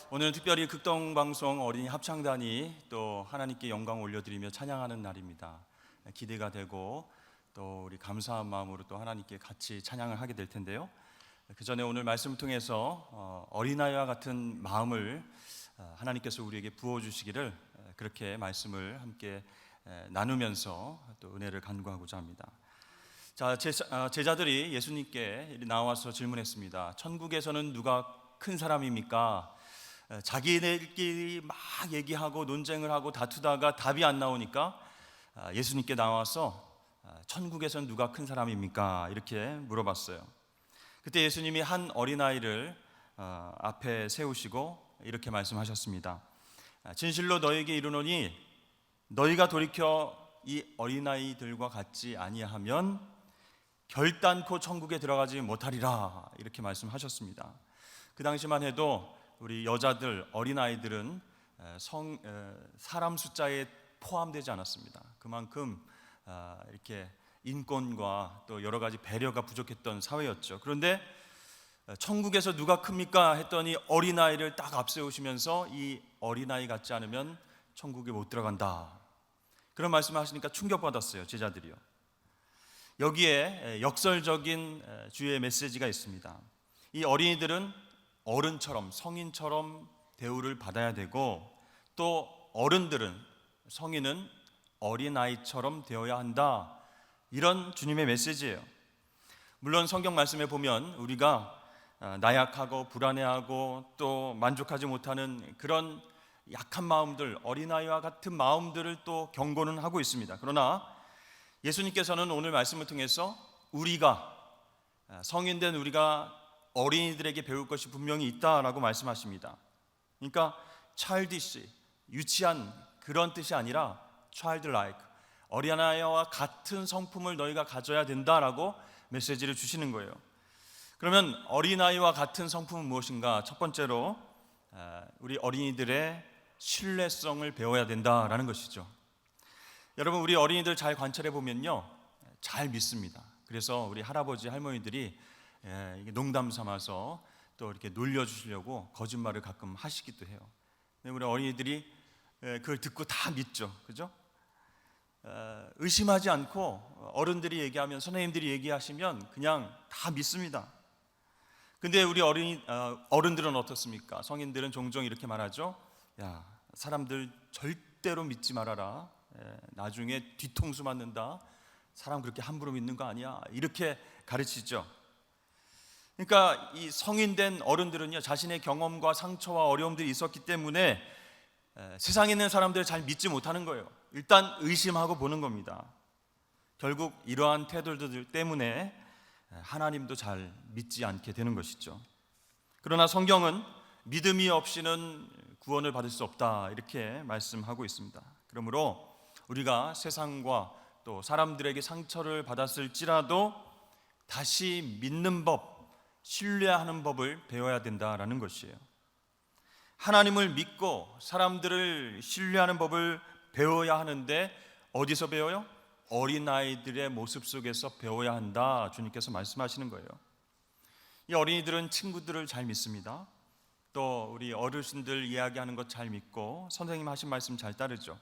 오늘은 특별히 극동방송 어린이 합창단이 또 하나님께 영광 올려드리며 찬양하는 날입니다. 기대가 되고 또 우리 감사한 마음으로 또 하나님께 같이 찬양을 하게 될 텐데요. 그 전에 오늘 말씀을 통해서 어린아이와 같은 마음을 하나님께서 우리에게 부어주시기를 그렇게 말씀을 함께 나누면서 또 은혜를 간구하고자 합니다. 자, 제자들이 예수님께 나와서 질문했습니다. 천국에서는 누가 큰 사람입니까? 자기네들끼리 막 얘기하고 논쟁을 하고 다투다가 답이 안 나오니까 예수님께 나와서 천국에서는 누가 큰 사람입니까? 이렇게 물어봤어요. 그때 예수님이 한 어린아이를 앞에 세우시고 이렇게 말씀하셨습니다. 진실로 너에게 이르노니 너희가 돌이켜 이 어린아이들과 같지 아니하면 결단코 천국에 들어가지 못하리라, 이렇게 말씀하셨습니다. 그 당시만 해도 우리 여자들, 어린아이들은 사람 숫자에 포함되지 않았습니다. 그만큼 이렇게 인권과 또 여러 가지 배려가 부족했던 사회였죠. 그런데 천국에서 누가 큽니까? 했더니 어린아이를 딱 앞세우시면서 이 어린아이 같지 않으면 천국에 못 들어간다, 그런 말씀을 하시니까 충격받았어요, 제자들이요. 여기에 역설적인 주의 메시지가 있습니다. 이 어린이들은 어른처럼, 성인처럼 대우를 받아야 되고, 또 어른들은, 성인은 어린아이처럼 되어야 한다, 이런 주님의 메시지예요. 물론 성경 말씀에 보면 우리가 나약하고 불안해하고 또 만족하지 못하는 그런 약한 마음들, 어린아이와 같은 마음들을 또 경고는 하고 있습니다. 그러나 예수님께서는 오늘 말씀을 통해서 우리가, 성인된 우리가 어린이들에게 배울 것이 분명히 있다라고 말씀하십니다. 그러니까 childish, 유치한 그런 뜻이 아니라 childlike, 어린아이와 같은 성품을 너희가 가져야 된다라고 메시지를 주시는 거예요. 그러면 어린아이와 같은 성품은 무엇인가? 첫 번째로 우리 어린이들의 신뢰성을 배워야 된다라는 것이죠. 여러분, 우리 어린이들 잘 관찰해 보면요, 잘 믿습니다. 그래서 우리 할아버지 할머니들이 농담 삼아서 또 이렇게 놀려주시려고 거짓말을 가끔 하시기도 해요. 근데 우리 어린이들이 그걸 듣고 다 믿죠, 그죠? 의심하지 않고 어른들이 얘기하면, 선생님들이 얘기하시면 그냥 다 믿습니다. 근데 우리 어른들은 어떻습니까? 성인들은 종종 이렇게 말하죠. 야, 사람들 절대로 믿지 말아라. 나중에 뒤통수 맞는다. 사람 그렇게 함부로 믿는 거 아니야. 이렇게 가르치죠. 그러니까 이 성인된 어른들은요, 자신의 경험과 상처와 어려움들이 있었기 때문에 세상에 있는 사람들을 잘 믿지 못하는 거예요. 일단 의심하고 보는 겁니다. 결국 이러한 태도들 때문에 하나님도 잘 믿지 않게 되는 것이죠. 그러나 성경은 믿음이 없이는 구원을 받을 수 없다, 이렇게 말씀하고 있습니다. 그러므로 우리가 세상과 또 사람들에게 상처를 받았을지라도 다시 믿는 법, 신뢰하는 법을 배워야 된다라는 것이에요. 하나님을 믿고 사람들을 신뢰하는 법을 배워야 하는데 어디서 배워요? 어린아이들의 모습 속에서 배워야 한다, 주님께서 말씀하시는 거예요. 이 어린이들은 친구들을 잘 믿습니다. 또 우리 어르신들 이야기하는 것 잘 믿고 선생님 하신 말씀 잘 따르죠.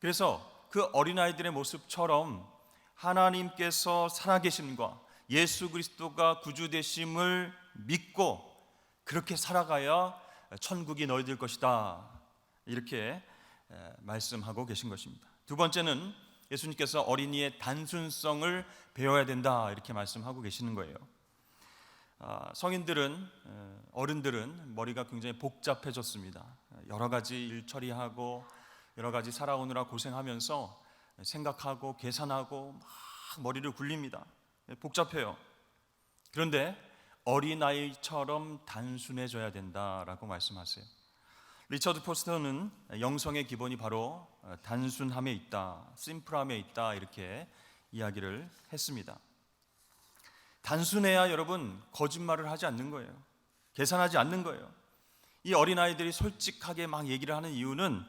그래서 그 어린아이들의 모습처럼 하나님께서 살아계심과 예수 그리스도가 구주 되심을 믿고 그렇게 살아가야 천국이 너희들 것이다, 이렇게 말씀하고 계신 것입니다. 두 번째는 예수님께서 어린이의 단순성을 배워야 된다, 이렇게 말씀하고 계시는 거예요. 성인들은, 어른들은 머리가 굉장히 복잡해졌습니다. 여러 가지 일 처리하고 여러 가지 살아오느라 고생하면서 생각하고 계산하고 막 머리를 굴립니다. 복잡해요. 그런데 어린아이처럼 단순해져야 된다라고 말씀하세요. 리처드 포스터는 영성의 기본이 바로 단순함에 있다, 심플함에 있다, 이렇게 이야기를 했습니다. 단순해야 여러분 거짓말을 하지 않는 거예요. 계산하지 않는 거예요. 이 어린아이들이 솔직하게 막 얘기를 하는 이유는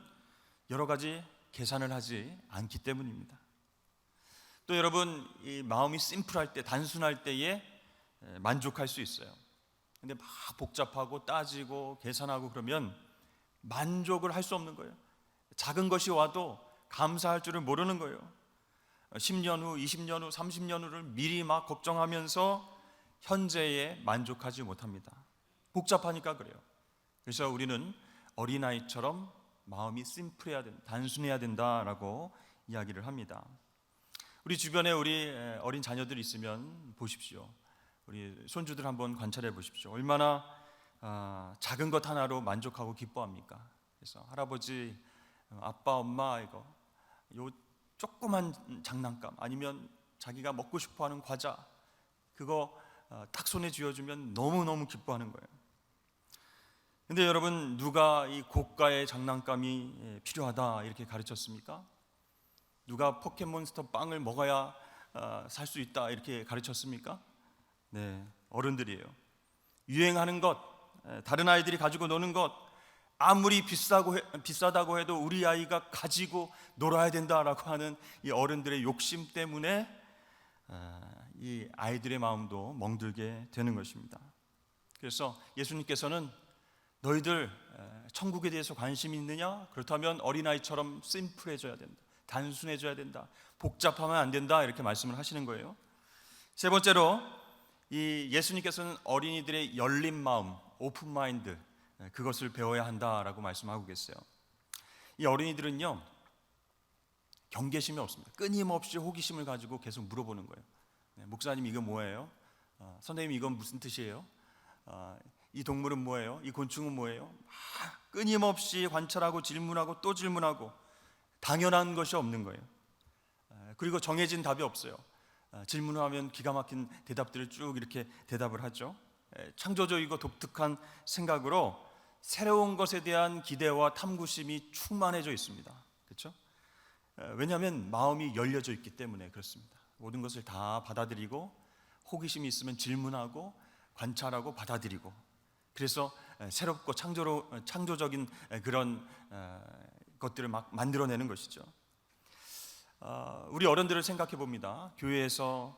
여러 가지 계산을 하지 않기 때문입니다. 또 여러분, 이 마음이 심플할 때, 단순할 때에 만족할 수 있어요. 근데 막 복잡하고 따지고 계산하고 그러면 만족을 할 수 없는 거예요. 작은 것이 와도 감사할 줄을 모르는 거예요. 10년 후, 20년 후, 30년 후를 미리 막 걱정하면서 현재에 만족하지 못합니다. 복잡하니까 그래요. 그래서 우리는 어린아이처럼 마음이 심플해야 된다, 단순해야 된다라고 이야기를 합니다. 우리 주변에 우리 어린 자녀들 있으면 보십시오. 우리 손주들 한번 관찰해 보십시오. 얼마나 작은 것 하나로 만족하고 기뻐합니까? 그래서 할아버지, 아빠, 엄마 이거 요 조그만 장난감 아니면 자기가 먹고 싶어하는 과자 그거 딱 손에 쥐어주면 너무너무 기뻐하는 거예요. 근데 여러분, 누가 이 고가의 장난감이 필요하다 이렇게 가르쳤습니까? 누가 포켓몬스터 빵을 먹어야 살 수 있다 이렇게 가르쳤습니까? 네, 어른들이에요. 유행하는 것, 다른 아이들이 가지고 노는 것, 아무리 비싸다고 해도 우리 아이가 가지고 놀아야 된다라고 하는 이 어른들의 욕심 때문에 이 아이들의 마음도 멍들게 되는 것입니다. 그래서 예수님께서는 너희들 천국에 대해서 관심이 있느냐? 그렇다면 어린아이처럼 심플해져야 된다, 단순해져야 된다, 복잡하면 안 된다 이렇게 말씀을 하시는 거예요. 세 번째로 이 예수님께서는 어린이들의 열린 마음, 오픈 마인드, 그것을 배워야 한다라고 말씀하고 계세요. 이 어린이들은요 경계심이 없습니다. 끊임없이 호기심을 가지고 계속 물어보는 거예요. 목사님 이거 뭐예요? 선생님 이건 무슨 뜻이에요? 이 동물은 뭐예요? 이 곤충은 뭐예요? 끊임없이 관찰하고 질문하고 또 질문하고 당연한 것이 없는 거예요. 그리고 정해진 답이 없어요. 질문을 하면 기가 막힌 대답들을 쭉 이렇게 대답을 하죠. 창조적이고 독특한 생각으로 새로운 것에 대한 기대와 탐구심이 충만해져 있습니다. 그렇죠? 왜냐하면 마음이 열려져 있기 때문에 그렇습니다. 모든 것을 다 받아들이고 호기심이 있으면 질문하고 관찰하고 받아들이고, 그래서 새롭고 창조적인 그런 것들을 막 만들어내는 것이죠. 우리 어른들을 생각해 봅니다. 교회에서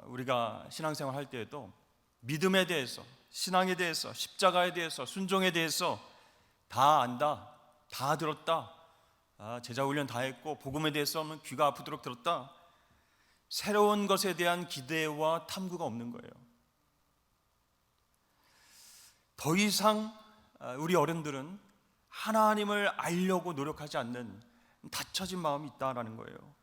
우리가 신앙생활 할 때에도 믿음에 대해서, 신앙에 대해서, 십자가에 대해서, 순종에 대해서 다 안다, 다 들었다, 제자훈련 다 했고 복음에 대해서는 귀가 아프도록 들었다. 새로운 것에 대한 기대와 탐구가 없는 거예요. 더 이상 우리 어른들은 하나님을 알려고 노력하지 않는 닫혀진 마음이 있다라는 거예요.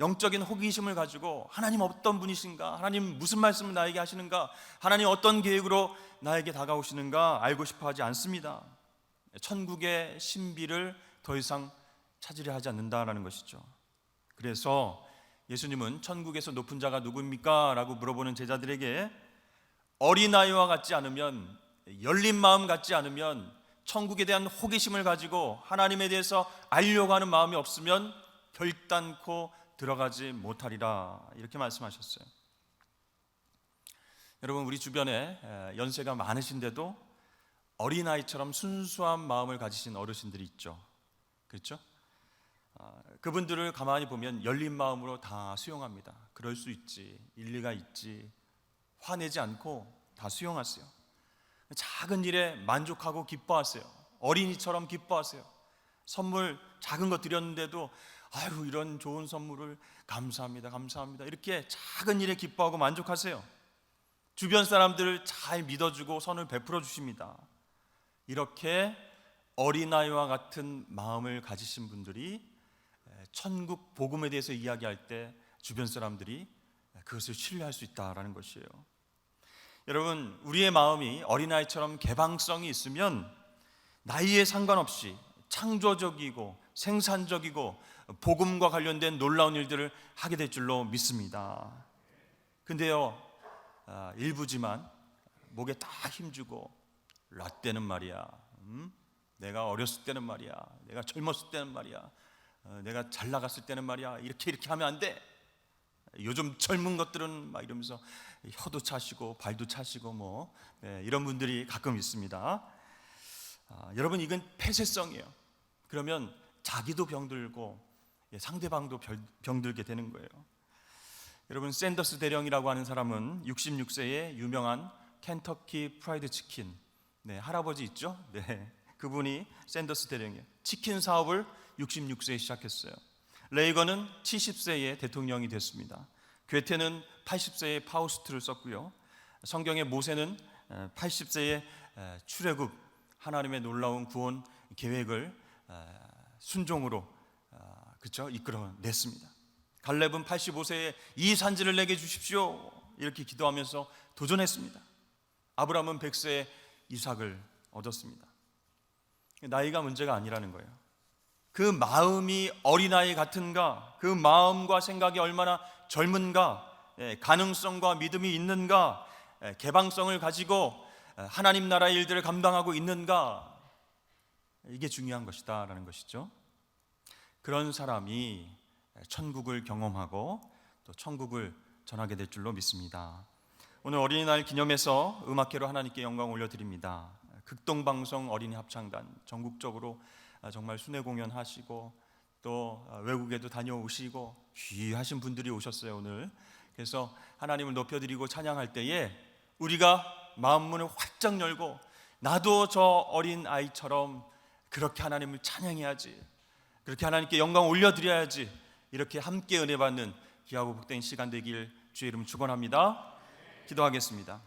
영적인 호기심을 가지고 하나님 어떤 분이신가, 하나님 무슨 말씀을 나에게 하시는가, 하나님 어떤 계획으로 나에게 다가오시는가 알고 싶어 하지 않습니다. 천국의 신비를 더 이상 찾으려 하지 않는다라는 것이죠. 그래서 예수님은 천국에서 높은 자가 누구입니까? 라고 물어보는 제자들에게 어린아이와 같지 않으면, 열린 마음 같지 않으면, 천국에 대한 호기심을 가지고 하나님에 대해서 알려고 하는 마음이 없으면 결단코 들어가지 못하리라 이렇게 말씀하셨어요. 여러분, 우리 주변에 연세가 많으신데도 어린아이처럼 순수한 마음을 가지신 어르신들이 있죠. 그렇죠? 그분들을 가만히 보면 열린 마음으로 다 수용합니다. 그럴 수 있지, 일리가 있지, 화내지 않고 다 수용하세요. 작은 일에 만족하고 기뻐하세요. 어린이처럼 기뻐하세요. 선물 작은 거 드렸는데도 아유 이런 좋은 선물을 감사합니다, 감사합니다, 이렇게 작은 일에 기뻐하고 만족하세요. 주변 사람들을 잘 믿어주고 선을 베풀어 주십니다. 이렇게 어린아이와 같은 마음을 가지신 분들이 천국 복음에 대해서 이야기할 때 주변 사람들이 그것을 신뢰할 수 있다라는 것이에요. 여러분, 우리의 마음이 어린아이처럼 개방성이 있으면 나이에 상관없이 창조적이고 생산적이고 복음과 관련된 놀라운 일들을 하게 될 줄로 믿습니다. 근데요, 일부지만 목에 딱 힘주고 라떼는 말이야, 내가 어렸을 때는 말이야, 내가 젊었을 때는 말이야, 내가 잘 나갔을 때는 말이야, 이렇게 하면 안 돼. 요즘 젊은 것들은 막 이러면서 혀도 차시고 발도 차시고 이런 분들이 가끔 있습니다. 여러분, 이건 폐쇄성이에요. 그러면 자기도 병들고 상대방도 병들게 되는 거예요. 여러분, 샌더스 대령이라고 하는 사람은 66세의 유명한 켄터키 프라이드 치킨, 네, 할아버지 있죠? 네, 그분이 샌더스 대령이에요. 치킨 사업을 66세에 시작했어요. 레이건은 70세에 대통령이 됐습니다. 괴테는 80세에 파우스트를 썼고요. 성경의 모세는 80세에 출애굽, 하나님의 놀라운 구원 계획을 순종으로 그렇죠? 이끌어냈습니다. 갈렙은 85세에 이 산지를 내게 주십시오 이렇게 기도하면서 도전했습니다. 아브라함은 100세에 이삭을 얻었습니다. 나이가 문제가 아니라는 거예요. 그 마음이 어린아이 같은가, 그 마음과 생각이 얼마나 젊은가, 가능성과 믿음이 있는가, 개방성을 가지고 하나님 나라의 일들을 감당하고 있는가, 이게 중요한 것이다 라는 것이죠. 그런 사람이 천국을 경험하고 또 천국을 전하게 될 줄로 믿습니다. 오늘 어린이날 기념해서 음악회로 하나님께 영광 올려드립니다. 극동방송 어린이 합창단 전국적으로 정말 순회 공연하시고 또 외국에도 다녀오시고 귀하신 분들이 오셨어요 오늘. 그래서 하나님을 높여드리고 찬양할 때에 우리가 마음문을 활짝 열고 나도 저 어린 아이처럼 그렇게 하나님을 찬양해야지, 그렇게 하나님께 영광 올려드려야지, 이렇게 함께 은혜 받는 귀하고 복된 시간 되길 주의 이름 축원합니다. 기도하겠습니다.